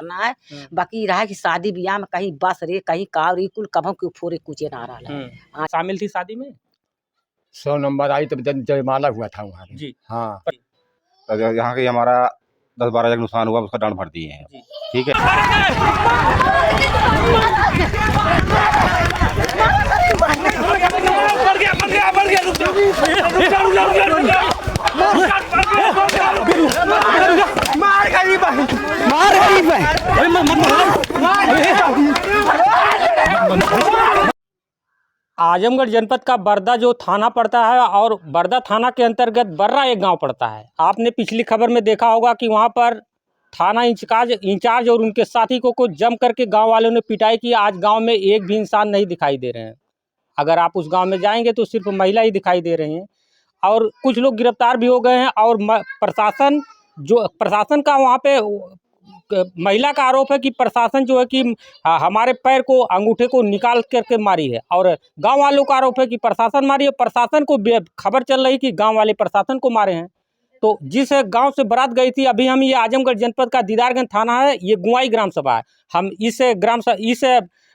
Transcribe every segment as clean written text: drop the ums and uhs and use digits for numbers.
करना है। बाकी रहा कि शादी ब्याह में कहीं बस रे कहीं कार रे कुल कभों के फोरे कुचे ना रहा है। शामिल थी शादी में 100 नंबर आई तब जयमाला हुआ था वहाँ जी। हाँ तो यहाँ के हमारा 10-12 जगह नुकसान हुआ, उसका डांड भर दिए हैं। ठीक है। आजमगढ़ जनपद का बरदा जो थाना पड़ता है और बरदा थाना के अंतर्गत बर्रा एक गांव पड़ता है। आपने पिछली खबर में देखा होगा कि वहां पर थाना इंचार्ज और उनके साथी को जम करके गांव वालों ने पिटाई की। आज गांव में एक भी इंसान नहीं दिखाई दे रहे हैं। अगर आप उस गांव में जाएंगे तो सिर्फ महिला ही दिखाई दे रही हैं और कुछ लोग गिरफ्तार भी हो गए हैं। और प्रशासन का वहाँ पे महिला का आरोप है कि प्रशासन जो है कि हमारे पैर को अंगूठे को निकाल करके मारी है और गांव वालों का आरोप है कि प्रशासन मारी है। प्रशासन को खबर चल रही कि गांव वाले प्रशासन को मारे हैं। तो जिस गांव से बारात गई थी, अभी हम ये आजमगढ़ जनपद का दीदारगंज थाना है, ये गुआई ग्राम सभा है। हम इस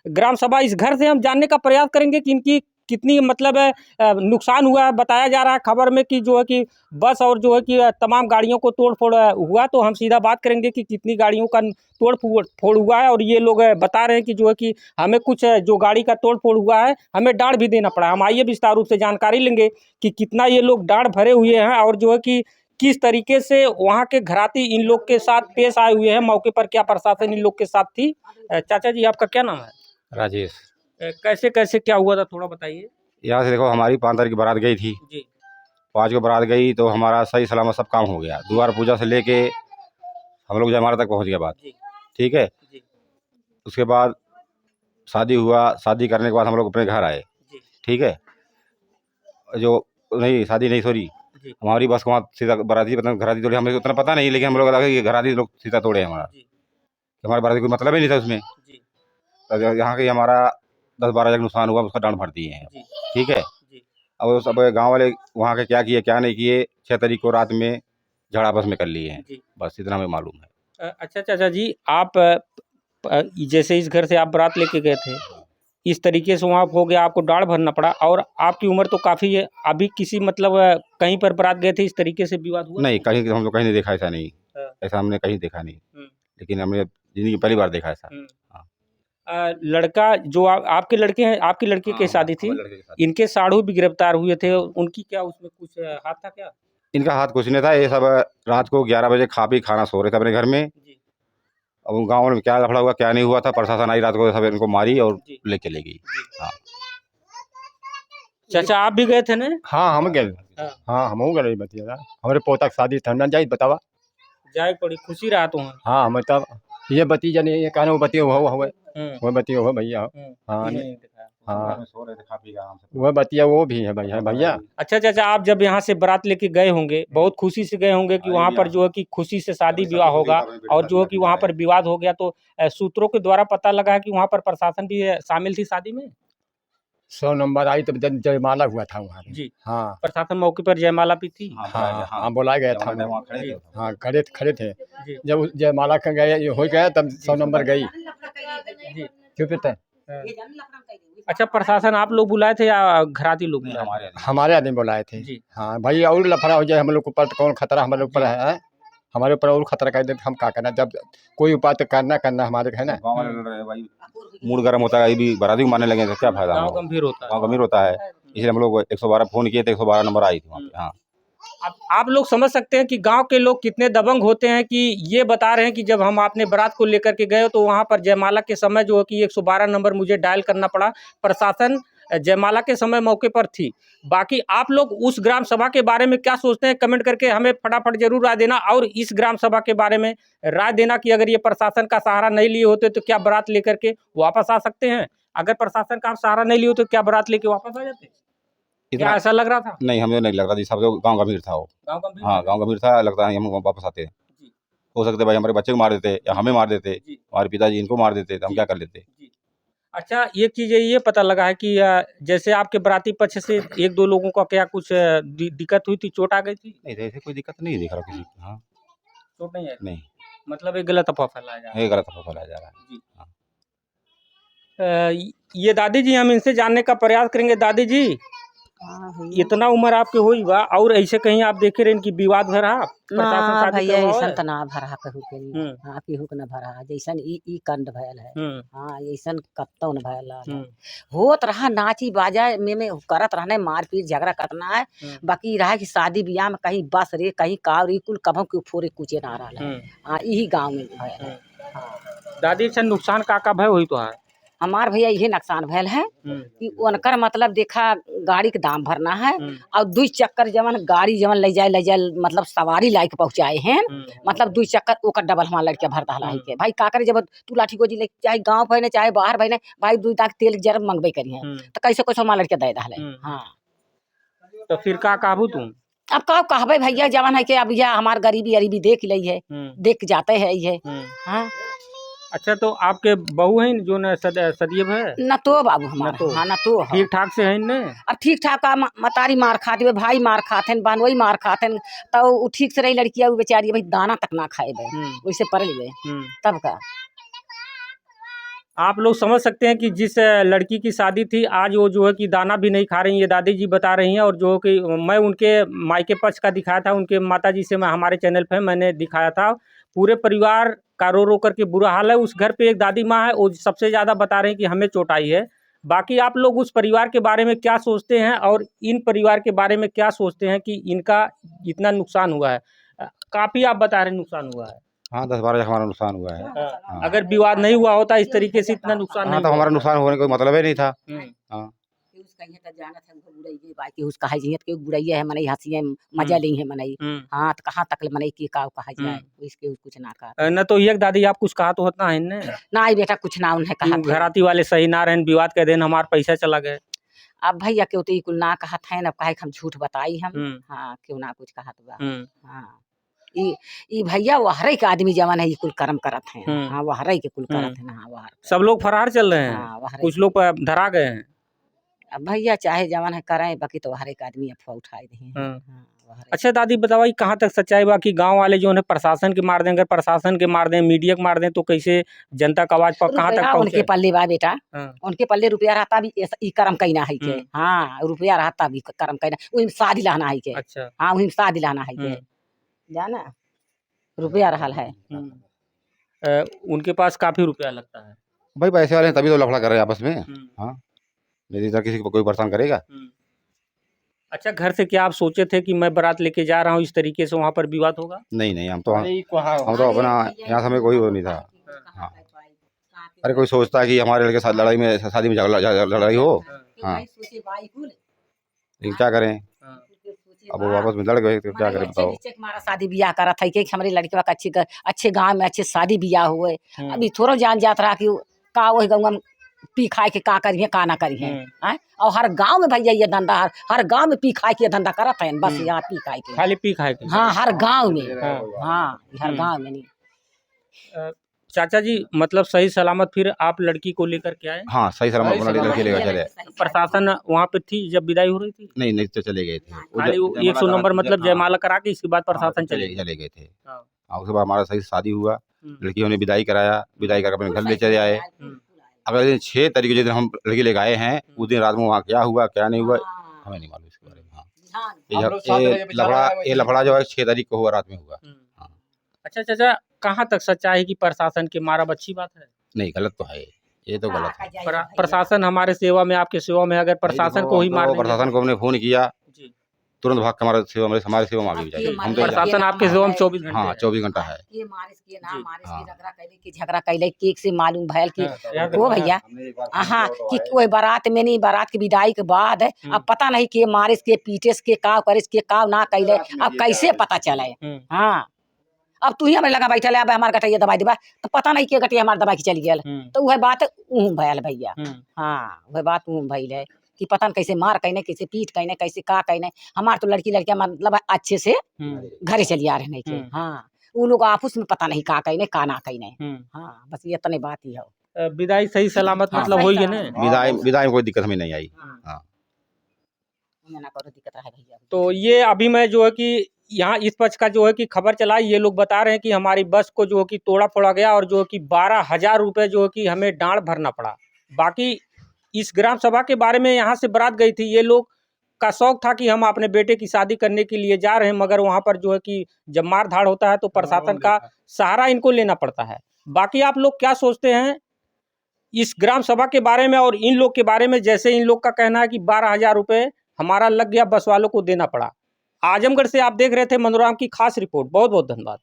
ग्राम सभा इस घर से हम जानने का प्रयास करेंगे कि इनकी कितनी मतलब नुकसान हुआ है। बताया जा रहा है खबर में कि जो है कि बस और जो है कि तमाम गाड़ियों को तोड़ फोड़ हुआ। तो हम सीधा बात करेंगे कि कितनी गाड़ियों का तोड़ फोड़ हुआ है। और ये लोग बता रहे हैं कि जो है कि हमें कुछ जो गाड़ी का तोड़ फोड़ हुआ है हमें डांड भी देना पड़ा। हम आइए विस्तार रूप से जानकारी लेंगे कि कितना ये लोग डांड भरे हुए हैं और जो है कि किस तरीके से वहाँ के घराती इन लोग के साथ पेश आए हुए हैं। मौके पर क्या प्रशासन इन लोग के साथ थी। चाचा जी आपका क्या नाम है? राजेश। कैसे कैसे क्या हुआ था थोड़ा बताइए। यहाँ से देखो, हमारी 5 तारीख की बारात गई थी जी। 5 को बारात गई तो हमारा सही सलामत सब काम हो गया। द्वार पूजा से लेके हम लोग जयमाला तक पहुँच गए बात। ठीक है। उसके बाद शादी हुआ। शादी करने के बाद हम लोग अपने घर आए। ठीक है। जो नहीं शादी नहीं सॉरी हमारी बस को वहाँ सीधा बाराती घराती तोड़े। हमें उतना पता नहीं, लेकिन हम लोग लगा कि घराती लोग सीधा तोड़े हमारा। हमारे बाराती कोई मतलब ही नहीं था उसमें। तो यहाँ के हमारा 10-12 जगह नुकसान हुआ, उसका डांड भर दिए हैं। ठीक है। अब सब गांव वाले वहाँ के क्या किए क्या नहीं किए, 6 तारीख को रात में झड़ आपस में कर लिए हैं। बस इतना हमें मालूम है। अच्छा चाचा जी, आप जैसे इस घर से आप बारात लेके गए थे, इस तरीके से वहाँ हो गया, आपको डांड भरना पड़ा और आपकी उम्र तो काफ़ी है। अभी किसी मतलब कहीं पर बारात गए थे इस तरीके से विवाद हुआ? नहीं, कहीं हम लोग कहीं नहीं देखा ऐसा नहीं। ऐसा हमने कहीं देखा नहीं, लेकिन हमने जिंदगी पहली बार देखा ऐसा। लड़का जो आपके लड़के हैं, आपकी लड़की की शादी थी, इनके साढ़ू भी गिरफ्तार हुए थे। उनकी क्या उसमें कुछ हाथ था क्या? इनका हाथ कुछ नहीं था। ये सब रात को 11 बजे खा पी खाना सो रहे थे अपने घर में। अब गाँव में क्या लफड़ा हुआ क्या नहीं हुआ था, प्रशासन आई रात को सब इनको मारी और ले चले गई। हाँ। चाचा आप भी गए थे ना? हाँ हम गए। हाँ हम गए बतिया हमारे पोता की शादी ठंडा जाए बतावा जाए पड़ी खुशी रहा तो। हाँ हम तब ये बतीजा नहीं ये कहना वो बतिया वो बतिया हो भैया। हाँ हाँ वह बतिया वो भी है भैया। अच्छा चाचा, आप जब यहाँ से बारात लेके गए होंगे, बहुत खुशी से गए होंगे कि वहाँ पर जो है कि खुशी से शादी विवाह होगा और जो है कि वहाँ पर विवाद हो गया। तो सूत्रों के द्वारा पता लगा है कि वहाँ पर प्रशासन भी शामिल थी शादी में। 100 नंबर आई तब जयमाला हुआ था वहाँ जी। हाँ प्रशासन मौके पर जयमाला भी थी। हाँ बुलाया गया था। हाँ खड़े थे। जब जयमाला का गए हो गया तब 100 नंबर गई। चुप थे। अच्छा, प्रशासन आप लोग बुलाए थे या घराती लोग बुलाए? हमारे आदमी बुलाए थे। हाँ भाई और लफड़ा हो जाए हम लोग ऊपर कौन खतरा हमारे ऊपर है। हमारे ऊपर और खतरा कर देते हम क्या करना। जब कोई उपाय तो करना हमारे है ना। मूड गर्म होता है, भी बाराती को मारने लगे तो क्या फायदा। गाँव गंभीर होता है इसलिए हम लोग 112 फोन किए थे, 112 नंबर आई थी वहाँ पे। हाँ। अब आप लोग समझ सकते हैं कि गांव के लोग कितने दबंग होते हैं कि ये बता रहे हैं कि जब हम अपने बारात को लेकर के गए तो वहां पर जयमाला के समय जो है कि 112 नंबर मुझे डायल करना पड़ा। प्रशासन जयमाला के समय मौके पर थी। बाकी आप लोग उस ग्राम सभा के बारे में क्या सोचते हैं, कमेंट करके हमें फटाफट जरूर राय देना। और इस ग्राम सभा के बारे में राय देना कि अगर ये प्रशासन का सहारा नहीं लिए होते तो क्या बारात लेकर के वापस आ सकते हैं। अगर प्रशासन का सहारा नहीं लिए होते तो क्या बारात लेके वापस आ जाते? क्या ऐसा लग रहा था? नहीं, हमें नहीं लग रहा था। सब गाँव गंभीर था वो। हाँ गाँव गंभीर था। लगता है हम वापस आते। हो सकते भाई हमारे बच्चे को मार देते या हमें मार देते, हमारे पिताजी इनको मार देते तो हम क्या कर लेते। अच्छा, एक चीज़ ये पता लगा है कि जैसे आपके बाराती पक्ष से 1-2 लोगों का क्या कुछ दिक्कत हुई थी, चोट आ गई थी? नहीं, ऐसे कोई दिक्कत नहीं दिख रहा किसी को। हाँ चोट नहीं है? नहीं। मतलब एक गलत अफवाह फैलाया जा रहा ये गलत अफवाह फैलाया जा रहा है। जी। ये दादी जी हम इनसे जानने का प्रयास करेंगे। दादी जी, हाँ भैया। इतना उम्र आपके हुई बा और ऐसे कहीं आप देखे रहे कि विवाद भरा प्रशासन ना शादी भैया करवावे? ऐसन त ना भरा कहू के लिए। हम्म। हाँ केहू के ना भरा जैसन ई कांड भयल है। हाँ ऐसन कत्तो न भयल है। होत रहा नाची बाजा में करत रहने मारपीट झगड़ा करना है। बाकी रहा कि शादी ब्याह में कहीं बस रे कहीं काव रे कुल कभों के फोरे कुचे ना रहा है। हाँ यही गाँव में भयल है। हाँ दादी अच्छा नुकसान का भय हुई तो है? हमार भैया यही नुकसान भयल है कि उनकर मतलब देखा गाड़ी के दाम भरना है और 2 चक्कर जवन गाड़ी जवन ले जाए मतलब सवारी लायक पहुँचाए हैं मतलब 2 चक्कर ओकर डबल हमारा लड़के भर दहला है के भाई का करे जब तू लाठी गोजी ले चाहे गांव बहने चाहे बाहर बहने भाई 2 दाग तेल जरब मंगबे करी है तो कैसे कैसे हमारा लड़के दे दहले। हाँ तो फिर का काबू तुम? अब का कहबे भैया जवन है कि अब यह हमार गरीबी अरीबी देख ली है देख जाते है ये। हाँ अच्छा तो आपके बहू हैं जो न सदियब है? न तो बाबू हमारा। हाँ न तो ठीक ठाक से है न? अब ठीक ठाक का मतारी मार खाती है भाई मार खाते हैं बहनोई मार खाते हैं तो ठीक से रही लड़कियां बेचारी भाई दाना तक ना खाए बे वैसे पड़ गए तब का। आप लोग समझ सकते हैं कि जिस लड़की की शादी थी आज वो जो है कि दाना भी नहीं खा रही, ये दादी जी बता रही हैं। और जो कि मैं उनके मायके पक्ष का दिखाया था, उनके माता जी से मैं हमारे चैनल पे मैंने दिखाया था। पूरे परिवार का रो रो करके बुरा हाल है। उस घर पे एक दादी माँ है, वो सबसे ज़्यादा बता रहे हैं कि हमें चोट आई है। बाकी आप लोग उस परिवार के बारे में क्या सोचते हैं और इन परिवार के बारे में क्या सोचते हैं कि इनका इतना नुकसान हुआ है? काफ़ी आप बता रहे हैं नुकसान हुआ है। हाँ 10-12 लाख हमारा नुकसान हुआ है। हाँ। अगर विवाद नहीं हुआ होता इस तरीके से इतना नुकसान हाँ नहीं तो हमारा नुकसान होने का कोई मतलब ही नहीं था। हाँ बुढ़ैया है मनई हंसी मजा ली है मनई। हाँ तो कहाँ तक मनई की का कहा जाए इसके कुछ ना कहा न तो एक दादी आप कुछ कहा तो होता है न? ना आई बेटा कुछ ना उन्हें कहा घराती वाले सही ना रहे विवाद के दिन हमारा पैसा चला गए। अब भैया क्यों तो कुल ना कहा था अब कहे हम झूठ बताई हम। हाँ क्यों ना कुछ कहा तो हाँ ई भैया वो हर एक आदमी जवान है ये कुल कर्म करत हैं। हाँ वो हर एक कुल करत है ना। हाँ सब लोग फरार चल रहे हैं, कुछ लोग धरा गए हैं। अब भैया चाहे जवान है करें बाकी तो हर एक आदमी अफवाह उठाए दे। अच्छा दादी बताओ कहाँ तक सच्चाई बा कि गांव वाले जो है प्रशासन के मार दें, अगर प्रशासन के मार दें मीडिया के मार दें तो कैसे जनता का आवाज पर कहाँ तक पहुंचे? उनके पल्ले बा बेटा उनके पल्ले रुपया रहता भी ई कर्म कहना है के। हाँ रुपया रहता भी कर्म कहना वही शादी लाना है के। अच्छा हाँ वही शादी लाना है के जाना रुपया रहा है। उनके पास काफी रुपया लगता है भाई पैसे वाले हैं तभी तो लफड़ा कर रहे हैं आपस में। हाँ नहीं तो किसी को कोई परेशान करेगा? अच्छा घर से क्या आप सोचे थे कि मैं बारात लेके जा रहा हूँ इस तरीके से वहाँ पर विवाद होगा? नहीं हम तो अपना यहाँ समय कोई वो नहीं था। हाँ अरे कोई सोचता है कि हमारे लड़के साथ लड़ाई में शादी में लड़ाई हो। हाँ लेकिन क्या करें अब वो वापस में लड़ गए तो क्या करें बताओ। हमारा शादी ब्याह करा था कि हमारे लड़के का अच्छे गाँव में अच्छे शादी ब्याह हुए। अभी थोड़ा जान जात रहा कि का वही गाँव पी खाए के का करिए का ना करिए। और हर गांव में भैया ये धंधा हर गांव में पी खाए के धंधा करत है बस यहाँ पी खाए के खाली पी खाए के। हाँ हर गांव में। हाँ हर गांव में नहीं। चाचा जी मतलब सही सलामत फिर आप लड़की को लेकर के आए? हाँ सही सलामत लड़की लेकर चले। प्रशासन वहाँ पे थी जब विदाई हो रही थी? नहीं तो चले गए थे खाली 100 नंबर मतलब जयमाला करा के इसके बाद प्रशासन चले गए थे। उसके बाद हमारा सही शादी हुआ, लड़कियों ने विदाई कराया, विदाई करके अपने घर ले चले आए। अगले दिन 6 तारीख जिस दिन हम लड़की लेके आए हैं उस दिन रात में वहाँ क्या हुआ क्या नहीं हुआ हमें नहीं मालूम इसके बारे में। ये लफड़ा जो है 6 तारीख को हुआ रात में हुआ। अच्छा चाचा कहाँ तक सच्चाई है कि प्रशासन के मारा अच्छी बात है? नहीं गलत तो है, ये तो गलत है। प्रशासन हमारे सेवा में आपके सेवा में अगर प्रशासन को ही मार प्रशासन को हमने फोन किया तुरंत भाग के हमारे सेवा में आ गई। हम तो प्रशासन आपके सेवा में 24 घंटे। हाँ 24 घंटा है। झगड़ा कैले केक से मालूम भैल की वो भैया हाँ कि कोई बारात में नहीं बारात की विदाई के बाद अब पता नहीं के मारिस के पीटेस के काव करिस के काव ना कैले अब कैसे पता चले। हाँ अब तू ही हमें लगा बैठल है अब हमारे गठिया दवाई दिबा तो पता नहीं के गठिया हमारे दवाई की चली गया तो वह बात भैल भैया। हाँ वह बात भैल है कि पता नहीं कैसे मार कहने कैसे पीट कहने कैसे का कहने हमारे तो लड़कियां मतलब अच्छे से घरे चली आ रहे नहीं। हाँ वो लोग आपस में पता नहीं का कहने का ना कहने। हाँ बस ये इतने बात ही है। विदाई सही सलामत मतलब हो गई ना? विदाई में कोई दिक्कत हमें नहीं आई। हाँ दिक्कत है भैया। तो ये अभी मैं जो है कि यहाँ इस पक्ष का जो है कि खबर चला, ये लोग बता रहे हैं कि हमारी बस को जो है कि तोड़ा फोड़ा गया और जो है कि 12,000 रुपये जो है कि हमें डांड भरना पड़ा। बाकी इस ग्राम सभा के बारे में यहाँ से बारात गई थी, ये लोग का शौक था कि हम अपने बेटे की शादी करने के लिए जा रहे हैं, मगर वहाँ पर जो है कि जब मार धाड़ होता है तो प्रशासन का सहारा इनको लेना पड़ता है। बाकी आप लोग क्या सोचते हैं इस ग्राम सभा के बारे में और इन लोग के बारे में? जैसे इन लोग का कहना है कि 12,000 रुपये हमारा लग गया, बस वालों को देना पड़ा। आजमगढ़ से आप देख रहे थे मनोरम की खास रिपोर्ट। बहुत बहुत धन्यवाद।